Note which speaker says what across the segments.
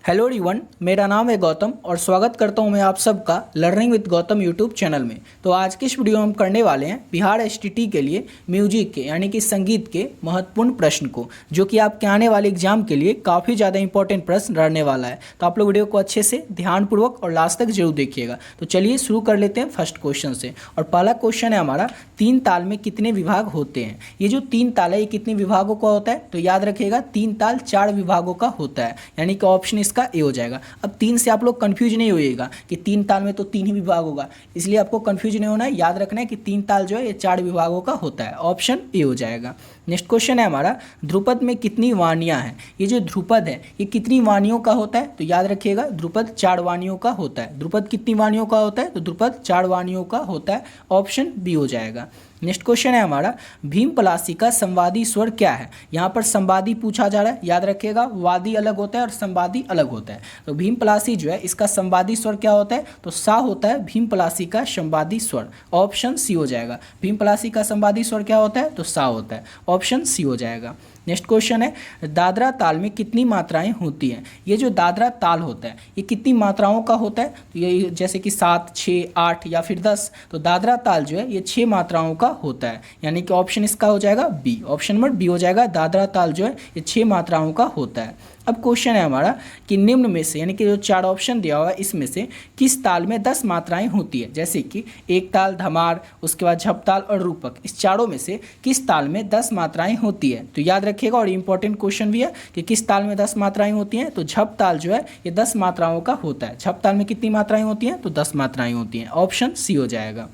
Speaker 1: Hello everyone, मेरा नाम है गौतम और स्वागत करता हूं मैं आप सबका learning with Gautam YouTube channel में। तो आज की इस वीडियो में हम करने वाले हैं बिहार एसटीटी के लिए म्यूजिक के यानी कि संगीत के महत्वपूर्ण प्रश्न को, जो कि आपके आने वाले एग्जाम के लिए काफ़ी ज़्यादा इंपॉर्टेंट प्रश्न रहने वाला है। तो आप लोग वीडियो को अच्छे से ध्यानपूर्वक और लास्ट तक जरूर देखिएगा। तो चलिए शुरू कर लेते हैं फर्स्ट क्वेश्चन से। और पहला क्वेश्चन है हमारा, तीन ताल में कितने विभाग होते हैं। ये जो तीन ताल है ये कितने विभागों का होता है, तो याद रखिएगा तीन ताल 4 विभागों का होता है, यानी कि ऑप्शन इसका ए हो जाएगा। अब तीन से आप लोग कंफ्यूज नहीं होइएगा कि तीन ताल में तो तीन ही विभाग होगा, इसलिए आपको कंफ्यूज नहीं होना है। याद रखना है कि तीन ताल जो है ये 4 विभागों का होता है, ऑप्शन ए हो जाएगा। नेक्स्ट क्वेश्चन है हमारा, ध्रुपद में कितनी वाणियाँ हैं। ये जो ध्रुपद है ये कितनी वाणियों का होता है, तो याद रखिएगा ध्रुपद 4 वाणियों का होता है। ध्रुपद कितनी वाणियों का होता है, तो ध्रुपद 4 वाणियों का होता है, ऑप्शन बी हो जाएगा। नेक्स्ट क्वेश्चन है हमारा, भीम पलासी का संवादी स्वर क्या है। यहाँ पर संवादी पूछा जा रहा है, याद रखिएगा वादी अलग होता है और संवादी अलग होता है। तो भीम पलासी जो है इसका संवादी स्वर क्या होता है, तो सा होता है भीम पलासी का संवादी स्वर, ऑप्शन सी हो जाएगा। भीम पलासी का संवादी स्वर क्या होता है, तो सा होता है, ऑप्शन सी हो जाएगा। नेक्स्ट क्वेश्चन है, दादरा ताल में कितनी मात्राएं होती हैं। ये जो दादरा ताल होता है ये कितनी मात्राओं का होता है, तो ये जैसे कि 7, 6, 8 या फिर 10। तो दादरा ताल जो है ये 6 मात्राओं का होता है, यानी कि ऑप्शन इसका हो जाएगा बी, ऑप्शन नंबर बी हो जाएगा। दादरा ताल जो है ये 6 मात्राओं का होता है। अब क्वेश्चन है हमारा कि निम्न में से, यानी कि जो 4 ऑप्शन दिया हुआ है इसमें से किस ताल में 10 मात्राएं होती है। जैसे कि एक ताल, धमार, उसके बाद झपताल और रूपक, इस चारों में से किस ताल में 10 मात्राएं होती है। तो याद रखिएगा, और इंपॉर्टेंट क्वेश्चन भी है कि किस ताल में 10 मात्राएं होती हैं। तो झपताल जो है ये 10 मात्राओं का होता है। झपताल में कितनी मात्राएं होती हैं, तो 10 मात्राएं होती हैं, ऑप्शन सी हो जाएगा।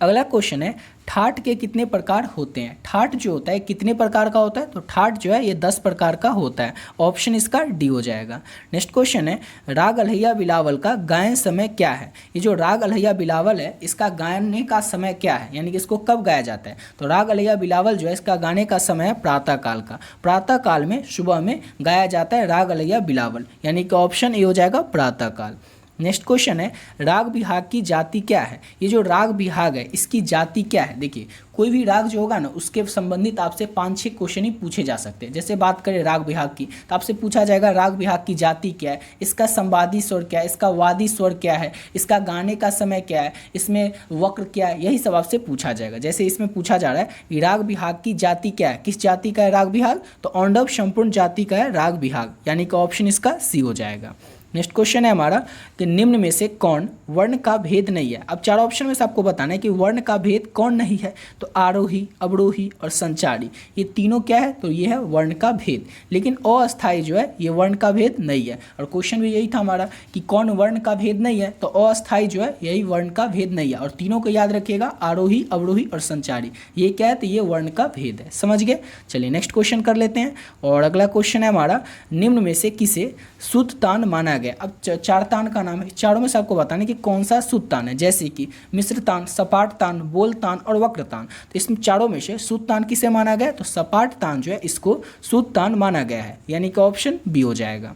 Speaker 1: अगला क्वेश्चन है, ठाठ के कितने प्रकार होते हैं। ठाठ जो होता है कितने प्रकार का होता है, तो ठाठ जो है ये 10 प्रकार का होता है, ऑप्शन इसका डी हो जाएगा। नेक्स्ट क्वेश्चन है, राग अलैया बिलावल का गायन समय क्या है। ये जो राग अलैया बिलावल है इसका गायन का समय क्या है, यानी कि इसको कब गाया जाता है। तो राग अलैया बिलावल जो है इसका गाने का समय है प्रातः काल का। प्रातः काल में सुबह में गाया जाता है राग अलैया बिलावल, यानी कि ऑप्शन ए हो जाएगा प्रातः काल। नेक्स्ट क्वेश्चन है, राग बिहाग की जाति क्या है। ये जो राग बिहाग है इसकी जाति क्या है। देखिए कोई भी राग जो होगा ना उसके संबंधित आपसे 5-6 क्वेश्चन ही पूछे जा सकते हैं। जैसे बात करें राग बिहाग की तो आपसे पूछा जाएगा राग बिहाग की जाति क्या है, इसका संवादी स्वर क्या है, इसका वादी स्वर क्या है, इसका गाने का समय क्या है, इसमें वक्र क्या है, यही सब आपसे पूछा जाएगा। जैसे इसमें पूछा जा रहा है कि राग बिहाग की जाति क्या है, किस जाति का है राग बिहाग, तो औंडव संपूर्ण जाति का है राग बिहाग, यानी कि ऑप्शन इसका सी हो जाएगा। नेक्स्ट क्वेश्चन है हमारा कि निम्न में से कौन वर्ण का भेद नहीं है। अब 4 ऑप्शन में से आपको बताना है कि वर्ण का भेद कौन नहीं है। तो आरोही, अवरोही और संचारी, ये तीनों क्या है, तो ये है वर्ण का भेद। लेकिन अस्थाई जो है ये वर्ण का भेद नहीं है। और क्वेश्चन भी यही था हमारा कि कौन वर्ण का भेद नहीं है, तो अस्थाई जो है यही वर्ण का भेद नहीं है। और तीनों को याद रखिएगा, आरोही, अवरोही और संचारी, ये क्या है, तो ये वर्ण का भेद है। समझ गए। चलिए नेक्स्ट क्वेश्चन कर लेते हैं। और अगला क्वेश्चन है हमारा, निम्न में से किसे शुद्ध तान माना गया। अब 4 तान का नाम है, चारों में से आपको बताना है कि कौन सा शुद्ध तान है। जैसे कि मिश्र तान, सपाट तान, बोल तान और वक्र तान। तो इसमें चारों में से शुद्ध तान किसे माना गया, तो सपाट तान जो है इसको शुद्ध तान माना गया है, यानी कि ऑप्शन बी हो जाएगा।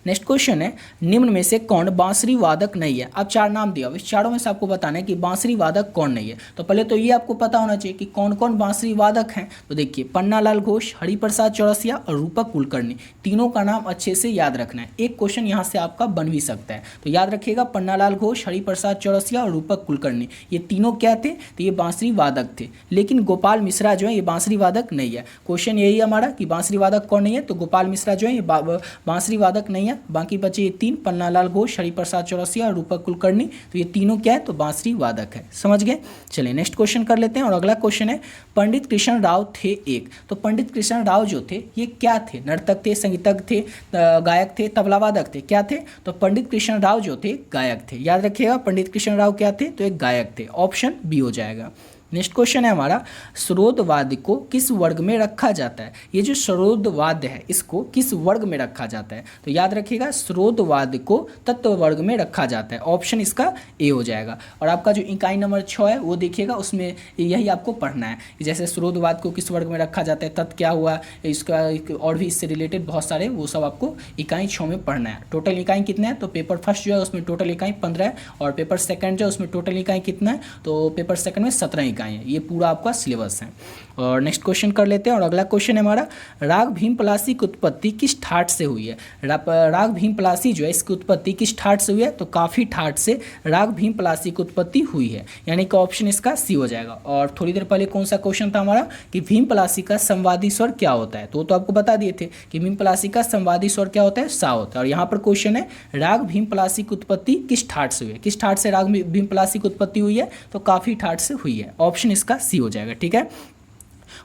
Speaker 1: नेक्स्ट क्वेश्चन है, निम्न में से कौन बांसुरी वादक नहीं है। अब 4 नाम दिया, इस चारों में से आपको बताना है कि बांसुरी वादक कौन नहीं है। तो पहले तो ये आपको पता होना चाहिए कि कौन कौन बांसुरी वादक हैं। तो देखिए पन्नालाल घोष, हरिप्रसाद चौरसिया और रूपक कुलकर्णी, तीनों का नाम अच्छे से याद रखना है। एक क्वेश्चन यहाँ से आपका बन भी सकता है। तो याद रखिएगा पन्नालाल घोष, हरिप्रसाद चौरसिया और रूपक कुलकर्णी, ये तीनों क्या थे, तो ये बांसुरी वादक थे। लेकिन गोपाल मिश्रा जो है ये बांसुरी वादक नहीं है। क्वेश्चन यही है हमारा कि बांसुरी वादक कौन नहीं है, तो गोपाल मिश्रा जो है ये बांसुरी वादक नहीं है। बाकी बचे ये 3, पन्नालाल घोष, हरिप्रसाद चौरसिया और रूपक कुलकर्णी, तो ये तीनों क्या है, तो बांसुरी वादक है। समझ गए। चलिए नेक्स्ट क्वेश्चन कर लेते हैं। और अगला क्वेश्चन है, पंडित कृष्ण राव थे एक। तो पंडित कृष्ण राव जो थे ये क्या थे, नर्तक थे, संगीतज्ञ थे, गायक थे, तबलावादक थे, क्या थे, तो पंडित कृष्ण राव जो थे गायक थे। याद रखिएगा पंडित कृष्ण राव क्या थे, तो एक गायक थे, ऑप्शन बी हो जाएगा। नेक्स्ट क्वेश्चन है हमारा, सरोद वाद्य को किस वर्ग में रखा जाता है। ये जो सरोद वाद्य है इसको किस वर्ग में रखा जाता है, तो याद रखिएगा सरोद वाद्य को तत्व वर्ग में रखा जाता है, ऑप्शन इसका ए हो जाएगा। और आपका जो इकाई नंबर 6 है वो देखिएगा, उसमें यही आपको पढ़ना है कि जैसे सरोद वाद्य को किस वर्ग में रखा जाता है, तत्व क्या हुआ, इसका और भी इससे रिलेटेड बहुत सारे वो सब आपको इकाई 6 में पढ़ना है। टोटल इकाई कितना है, तो पेपर फर्स्ट जो है उसमें टोटल इकाई 15 है, और पेपर सेकंड जो है उसमें टोटल इकाई कितना है, तो पेपर सेकंड में 17 इकाई इकाई है। ये पूरा आपका सिलेबस है। और नेक्स्ट क्वेश्चन कर लेते हैं। और अगला क्वेश्चन है हमारा, राग भीमपलासी की उत्पत्ति किस ठाट से हुई है? राग भीमपलासी जो है इसकी उत्पत्ति किस ठाट से हुई है? तो काफ़ी ठाट से राग भीमपलासी की उत्पत्ति हुई है, यानी कि ऑप्शन इसका सी हो जाएगा। और थोड़ी देर पहले कौन सा क्वेश्चन था हमारा कि भीमपलासी का संवादी स्वर क्या होता है, तो आपको बता दिए थे कि भीमपलासी का संवादी स्वर क्या होता है? सा होता है। और यहाँ पर क्वेश्चन है राग भीमपलासी की उत्पत्ति किस ठाट से हुई है? किस ठाट से राग भीमपलासी की उत्पत्ति हुई है? तो काफ़ी ठाट से हुई है। ऑप्शन इसका सी हो जाएगा। ठीक है।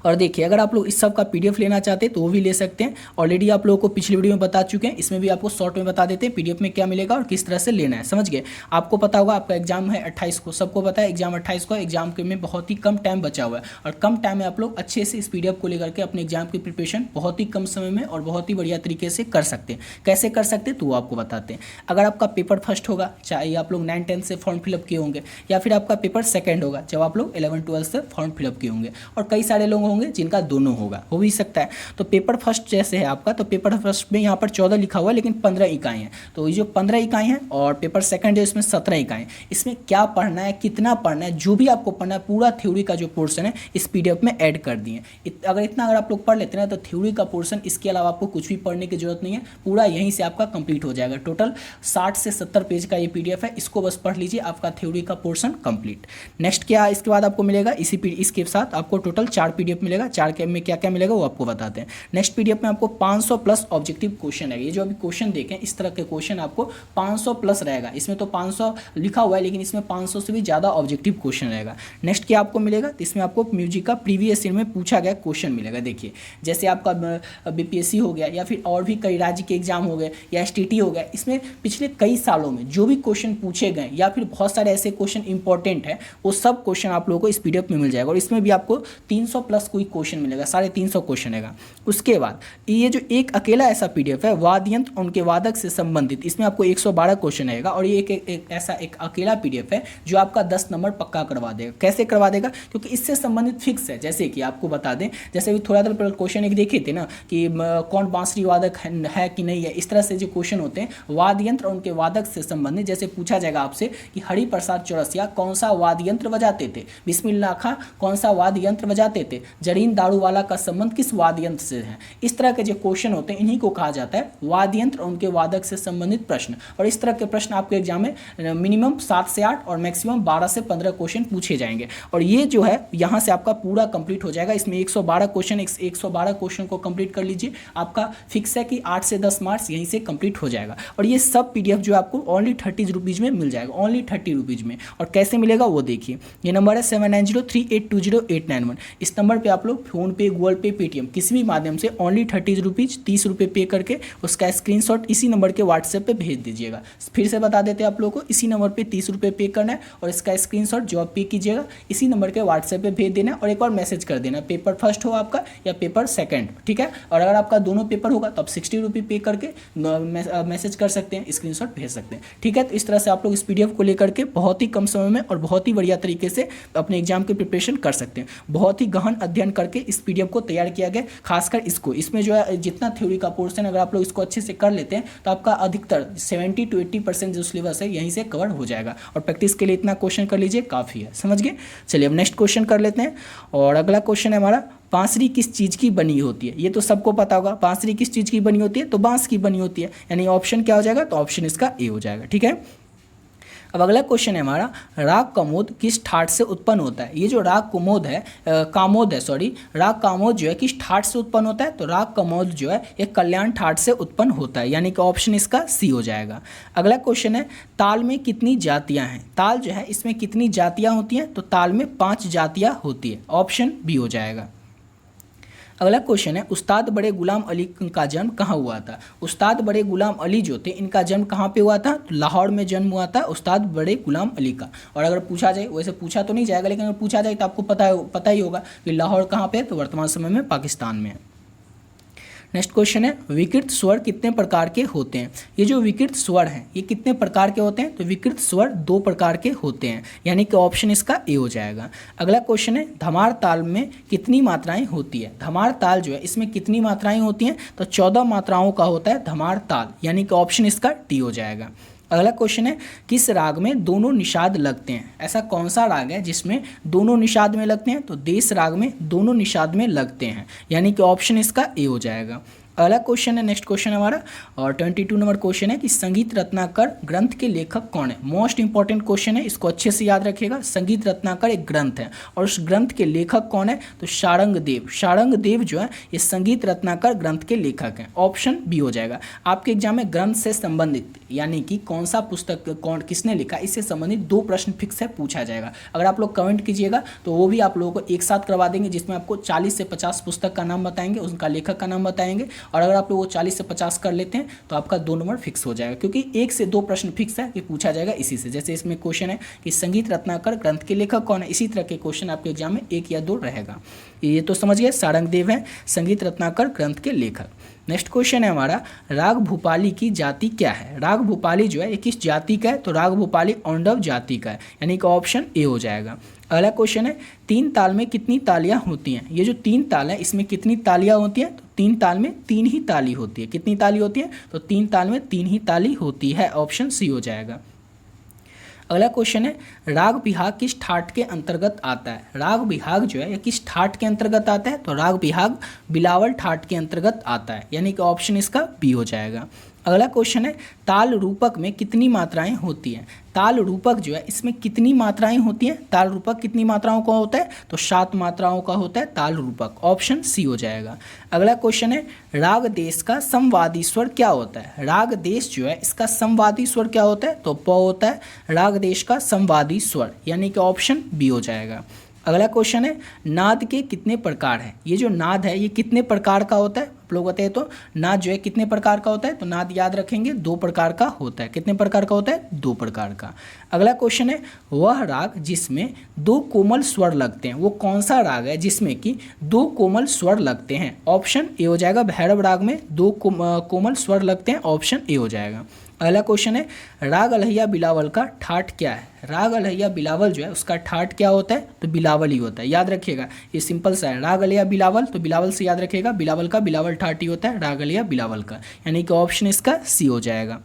Speaker 1: और देखिए, अगर आप लोग इस सब का पीडीएफ लेना चाहते हैं तो वो भी ले सकते हैं। ऑलरेडी आप लोगों को पिछली वीडियो में बता चुके हैं, इसमें भी आपको शॉर्ट में बता देते हैं पीडीएफ में क्या मिलेगा और किस तरह से लेना है। समझ गए? आपको पता होगा आपका एग्जाम है 28 को, सबको पता है एग्जाम 28 को। एग्जाम के में बहुत ही कम टाइम बचा हुआ है और कम टाइम में आप लोग अच्छे से इस पीडीएफ को लेकर के अपने एग्जाम की प्रिपरेशन बहुत ही कम समय में और बहुत ही बढ़िया तरीके से कर सकते हैं। कैसे कर सकते हैं तो वो आपको बताते हैं। अगर आपका पेपर फर्स्ट होगा, चाहे आप लोग 9-10 से फॉर्म फिलअप किए होंगे, या फिर आपका पेपर सेकेंड होगा जब आप लोग 11-12 से फॉर्म फिलअप किए होंगे, और कई सारे लोग होंगे जिनका दोनों होगा, हो भी सकता है। तो पेपर फर्स्ट जैसे है आपका, तो पेपर फर्स्ट में यहाँ पर 14 लिखा हुआ है लेकिन 15 इकाई हैं। तो ये जो 15 इकाई हैं और पेपर सेकंड है इसमें 17 इकाई। इसमें क्या पढ़ना है, कितना पढ़ना है, जो भी आपको पढ़ना है पूरा थ्योरी का जो पोर्शन है इस पीडीएफ में ऐड कर दिए। अगर आप लोग पढ़ लेते हैं तो थ्योरी का पोर्शन, इसके अलावा आपको कुछ भी पढ़ने की जरूरत नहीं है, पूरा यहीं से आपका कंप्लीट हो जाएगा। टोटल 60 से 70 पेज का ये पीडीएफ है, इसको बस पढ़ लीजिए, आपका थ्योरी का पोर्शन कंप्लीट। नेक्स्ट क्या इसके बाद आपको मिलेगा, इसके साथ आपको टोटल 4 पीडीएफ मिलेगा। 4 के में क्या क्या मिलेगा वो आपको बताते हैं। नेक्स्ट पीडीएफ में आपको 500 प्लस ऑब्जेक्टिव क्वेश्चन है। ये जो अभी क्वेश्चन देखें इस तरह के क्वेश्चन आपको 500 प्लस रहेगा। इसमें तो 500 लिखा हुआ है लेकिन इसमें 500 से भी ज़्यादा ऑब्जेक्टिव क्वेश्चन रहेगा। नेक्स्ट क्या आपको मिलेगा, तो इसमें आपको म्यूजिक का प्रीवियस ईयर में पूछा गया क्वेश्चन मिलेगा। देखिए, जैसे आपका बीपीएससी हो गया या फिर और भी कई राज्य के एग्जाम हो गए या एसटीटी हो गया, इसमें पिछले कई सालों में जो भी क्वेश्चन पूछे गए या फिर बहुत सारे ऐसे क्वेश्चन इंपॉर्टेंट है, वो सब क्वेश्चन आप लोगों को इस पीडीएफ में मिल जाएगा। और इसमें भी आपको 300 प्लस कोई क्वेश्चन मिलेगा, 350 क्वेश्चन है। उसके बाद ये जो एक अकेला ऐसा पीडीएफ है वाद्य यंत्र उनके वादक से संबंधित, इसमें आपको 112 क्वेश्चन आएगा। और ये एक ऐसा एक अकेला पीडीएफ है जो आपका 10 नंबर पक्का करवा देगा। कैसे करवा देगा? क्योंकि इससे संबंधित फिक्स है। जैसे कि आपको बता दें, जैसे अभी थोड़ा देर पहले क्वेश्चन एक देखे थे ना कि कौन बांसुरी वादक है कि नहीं है, इस तरह से जो क्वेश्चन होते हैं वाद्य यंत्र और उनके वादक से संबंधित, जैसे पूछा जाएगा आपसे कि हरिप्रसाद चौरसिया कौन सा वाद्य यंत्र बजाते थे, बिस्मिल्लाह खां कौन सा वाद्य यंत्र बजाते थे, जरीन दारूवाला का संबंध किस वाद्य यंत्र से है। इस तरह के जो क्वेश्चन होते हैं इन्हीं को कहा जाता है वाद्य यंत्र और उनके वादक से संबंधित प्रश्न। और इस तरह के प्रश्न आपके एग्जाम में मिनिमम 7 से 8 और मैक्सिमम 12 से 15 क्वेश्चन पूछे जाएंगे। और ये जो है यहाँ से आपका पूरा कंप्लीट हो जाएगा। इसमें 112 क्वेश्चन को कंप्लीट कर लीजिए, आपका फिक्स है कि 8 से 10 मार्क्स यहीं से कंप्लीट हो जाएगा। और ये सब पीडीएफ जो आपको ओनली 30 रुपीज़ में मिल जाएगा, ओनली 30 रुपीज़ में। और कैसे मिलेगा वो देखिए, ये नंबर है 7903820891। इस नंबर पर आप लोग फोन पे, गूगल पे, पेटीएम किसी भी माध्यम से ओनली 30 रुपीज़ 30 रुपये पे करके उसका स्क्रीनशॉट इसी नंबर के व्हाट्सएप पे भेज दीजिएगा। फिर से बता देते हैं आप लोगों को, इसी नंबर पे 30 रुपये पे करना है और इसका स्क्रीनशॉट जो आप पे कीजिएगा इसी नंबर के व्हाट्सएप पे भेज देना है। और एक बार मैसेज कर देना, पेपर फर्स्ट हो आपका या पेपर सेकंड, ठीक है। और अगर आपका दोनों पेपर होगा तो आप 60 रुपये पे करके मैसेज कर सकते हैं, स्क्रीनशॉट भेज सकते हैं, ठीक है। तो इस तरह से आप लोग इस पीडीएफ को लेकर के बहुत ही कम समय में और बहुत ही बढ़िया तरीके से अपने एग्जाम की प्रिपरेशन कर सकते हैं। बहुत ही गहन अध्ययन करके इस पीडीएफ को तैयार किया गया, खासकर इसमें जो है जितना थ्योरी का पोर्शन अगर आप लोग इसको अच्छे से कर लेते हैं तो आपका अधिकतर 70 to 80% जो सिलेबस है यहीं से कवर हो जाएगा। और प्रैक्टिस के लिए इतना क्वेश्चन कर लीजिए, काफ़ी है, समझ गए। चलिए अब नेक्स्ट क्वेश्चन कर लेते हैं। और अगला क्वेश्चन है हमारा, बांसुरी किस चीज़ की बनी होती है? ये तो सबको पता होगा, बांसुरी किस चीज़ की बनी होती है, तो बांस की बनी होती है। यानी ऑप्शन क्या हो जाएगा, तो ऑप्शन इसका ए हो जाएगा, ठीक है। अब अगला क्वेश्चन है हमारा, राग कामोद किस ठाट से उत्पन्न होता है? ये जो राग कामोद है, राग कामोद जो है किस ठाट से उत्पन्न होता है? तो राग कामोद जो है एक कल्याण ठाट से उत्पन्न होता है, यानी कि ऑप्शन इसका सी हो जाएगा। अगला क्वेश्चन है, ताल में कितनी जातियां हैं? ताल जो है इसमें कितनी जातियां होती हैं? तो ताल में 5 जातियां होती है, ऑप्शन बी हो जाएगा। अगला क्वेश्चन है, उस्ताद बड़े गुलाम अली का जन्म कहाँ हुआ था? उस्ताद बड़े गुलाम अली जो थे इनका जन्म कहाँ पे हुआ था? तो लाहौर में जन्म हुआ था उस्ताद बड़े गुलाम अली का। और अगर पूछा जाए, वैसे पूछा तो नहीं जाएगा लेकिन अगर पूछा जाए तो आपको पता ही होगा कि लाहौर कहाँ पे है, तो वर्तमान समय में पाकिस्तान में है। नेक्स्ट क्वेश्चन है, विकृत स्वर कितने प्रकार के होते हैं? ये जो विकृत स्वर हैं ये कितने प्रकार के होते हैं? तो विकृत स्वर 2 प्रकार के होते हैं, यानी कि ऑप्शन इसका ए हो जाएगा। अगला क्वेश्चन है, धमार ताल में कितनी मात्राएं होती है? धमार ताल जो है इसमें कितनी मात्राएं होती हैं? तो 14 मात्राओं का होता है धमार ताल, यानी कि ऑप्शन इसका डी हो जाएगा। अगला क्वेश्चन है, किस राग में दोनों निषाद लगते हैं? ऐसा कौन सा राग है जिसमें दोनों निषाद में लगते हैं? तो देश राग में दोनों निषाद में लगते हैं, यानी कि ऑप्शन इसका ए हो जाएगा। अगला क्वेश्चन है, नेक्स्ट क्वेश्चन हमारा और 22 नंबर क्वेश्चन है कि संगीत रत्नाकर ग्रंथ के लेखक कौन है? मोस्ट इंपॉर्टेंट क्वेश्चन है, इसको अच्छे से याद रखिएगा। संगीत रत्नाकर एक ग्रंथ है और उस ग्रंथ के लेखक कौन है? तो शारंगदेव। शारंगदेव जो है ये संगीत रत्नाकर ग्रंथ के लेखक हैं, ऑप्शन बी हो जाएगा। आपके एग्जाम में ग्रंथ से संबंधित यानी कि कौन सा पुस्तक कौन किसने लिखा, इससे संबंधित 2 प्रश्न फिक्स है पूछा जाएगा। अगर आप लोग कमेंट कीजिएगा तो वो भी आप लोगों को एक साथ करवा देंगे, जिसमें आपको 40 से 50 पुस्तक का नाम बताएंगे, उनका लेखक का नाम बताएंगे। और अगर आप लोग वो 40 से 50 कर लेते हैं तो आपका 2 नंबर फिक्स हो जाएगा, क्योंकि 1 से 2 प्रश्न फिक्स है कि पूछा जाएगा इसी से। जैसे इसमें क्वेश्चन है कि संगीत रत्नाकर ग्रंथ के लेखक कौन है, इसी तरह के क्वेश्चन आपके एग्जाम में 1 या 2 रहेगा। ये तो समझ गए, शारंगदेव है संगीत रत्नाकर ग्रंथ के लेखक। नेक्स्ट क्वेश्चन है हमारा, राग भूपाली की जाति क्या है? राग भूपाली जो है ये किस जाति का है? तो राग भूपाली औंडव जाति का है, यानी कि ऑप्शन ए हो जाएगा। अगला क्वेश्चन है, 3 ताल में कितनी तालियां होती हैं? ये जो 3 ताल है इसमें कितनी तालियां होती हैं? तो 3 ताल में 3 ही ताली होती है। कितनी ताली होती है? तो 3 ताल में 3 ही ताली होती है, ऑप्शन सी हो जाएगा। अगला क्वेश्चन है, राग बिहाग किस ठाट के अंतर्गत आता है? राग बिहाग जो है ये किस ठाट के अंतर्गत आता है? तो राग बिहाग बिलावल ठाट के अंतर्गत आता है, यानी कि ऑप्शन इसका बी हो जाएगा। अगला क्वेश्चन है, ताल रूपक में कितनी मात्राएं होती हैं? ताल रूपक जो है इसमें कितनी मात्राएं होती हैं? ताल रूपक कितनी मात्राओं का होता है? तो 7 मात्राओं का होता है ताल रूपक, ऑप्शन सी हो जाएगा। अगला क्वेश्चन है, राग देश का समवादी स्वर क्या होता है? राग देश जो है इसका समवादी स्वर क्या होता है? तो प होता है राग देश का समवादी स्वर, यानी कि ऑप्शन बी हो जाएगा। अगला क्वेश्चन है, नाद के कितने प्रकार हैं? ये जो नाद है ये कितने प्रकार का होता है? आप लोग बताइए तो नाद जो है कितने प्रकार का होता है? तो नाद याद रखेंगे 2 प्रकार का होता है। कितने प्रकार का होता है? 2 प्रकार का। अगला क्वेश्चन है, वह राग जिसमें 2 कोमल स्वर लगते हैं, वो कौन सा राग है जिसमें कि 2 कोमल स्वर लगते हैं? ऑप्शन ए हो जाएगा, भैरव राग में 2 कोमल स्वर लगते हैं, ऑप्शन ए हो जाएगा। अगला क्वेश्चन है, राग अलैया बिलावल का ठाट क्या है? राग अलैया बिलावल जो है उसका ठाट क्या होता है? तो बिलावल ही होता है, याद रखिएगा, ये सिंपल सा है। राग अलैया बिलावल, तो बिलावल से याद रखिएगा, बिलावल का बिलावल ठाट ही होता है, राग अलैया बिलावल का, यानी कि ऑप्शन इसका सी हो जाएगा।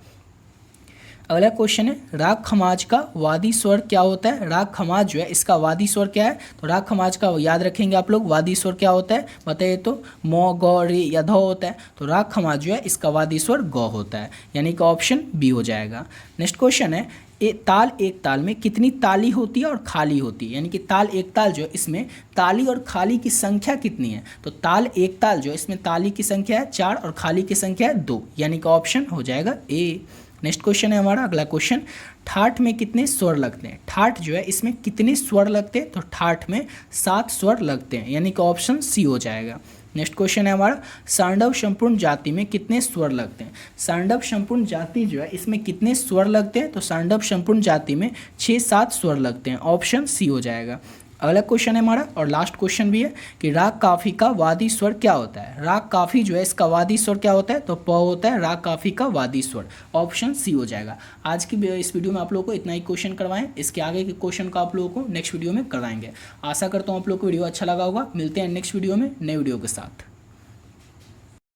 Speaker 1: अगला क्वेश्चन है, राग खमाज का वादी स्वर क्या होता है? राग खमाज जो है इसका वादी स्वर क्या है? तो राग खमाज का याद रखेंगे आप लोग, वादी स्वर क्या होता है बताइए तो? मो, ग, रे या ध होता है। तो राग खमाज जो है इसका वादी स्वर ग होता है, यानी कि ऑप्शन बी हो जाएगा। नेक्स्ट क्वेश्चन है, ताल एक ताल में कितनी ताली होती है और खाली होती है? यानी कि ताल एक ताल जो है इसमें ताली और खाली की संख्या कितनी है? तो ताल एक ताल जो है इसमें ताली की संख्या है 4 और खाली की संख्या है 2, यानी कि ऑप्शन हो जाएगा ए। नेक्स्ट क्वेश्चन है हमारा अगला क्वेश्चन, ठाठ में कितने स्वर लगते हैं? ठाठ जो है इसमें कितने स्वर लगते हैं? तो ठाठ में 7 स्वर लगते हैं, यानी कि ऑप्शन सी हो जाएगा। नेक्स्ट क्वेश्चन है हमारा, सांडव संपूर्ण जाति में कितने स्वर लगते हैं? सांडव संपूर्ण जाति जो है इसमें कितने स्वर लगते हैं? तो सांडव संपूर्ण जाति में 6-7 स्वर लगते हैं, ऑप्शन सी हो जाएगा। अगला क्वेश्चन है हमारा और लास्ट क्वेश्चन भी है कि राग काफी का वादी स्वर क्या होता है? राग काफी जो है इसका वादी स्वर क्या होता है? तो प होता है राग काफी का वादी स्वर, ऑप्शन सी हो जाएगा। आज की इस वीडियो में आप लोगों को इतना ही क्वेश्चन करवाएं, इसके आगे के क्वेश्चन को आप लोगों को नेक्स्ट वीडियो में करवाएंगे। आशा करता हूँ आप लोग को वीडियो अच्छा लगा होगा। मिलते हैं नेक्स्ट वीडियो में नए वीडियो के साथ।